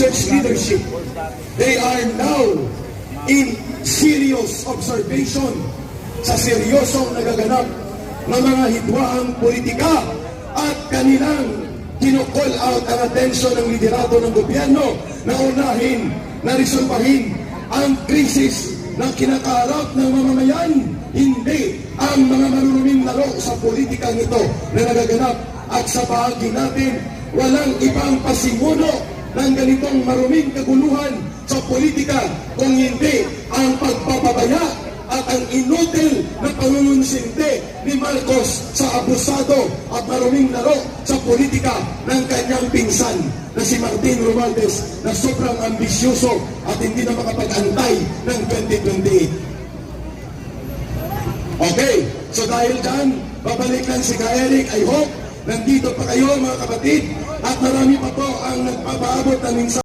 church leadership. They are now in serious observation sa seryosong nagaganap ng mga hidwaang politika at kanilang kino-call out ang atensyon ng liderato ng gobyerno na unahin, na resolbahin ang krisis na kinakaharap ng mamamayan, hindi ang mga maruruming laro sa politikang ito na nagaganap. At sa bahagi natin, walang ibang pasimuno ng ganitong maruming kaguluhan sa politika kung hindi ang pagpapabaya at ang inutil na pangungunsinte ni Marcos sa abusado at maruming laro sa politika ng kanyang pinsan na si Martin Romualdez na sobrang ambisyoso at hindi na makapag-antay ng 2028. Okay, so dahil dyan, babalik lang si Ka-Eric. I hope nandito pa kayo mga kapatid at marami pa po ang nagpapaabot ng minsan.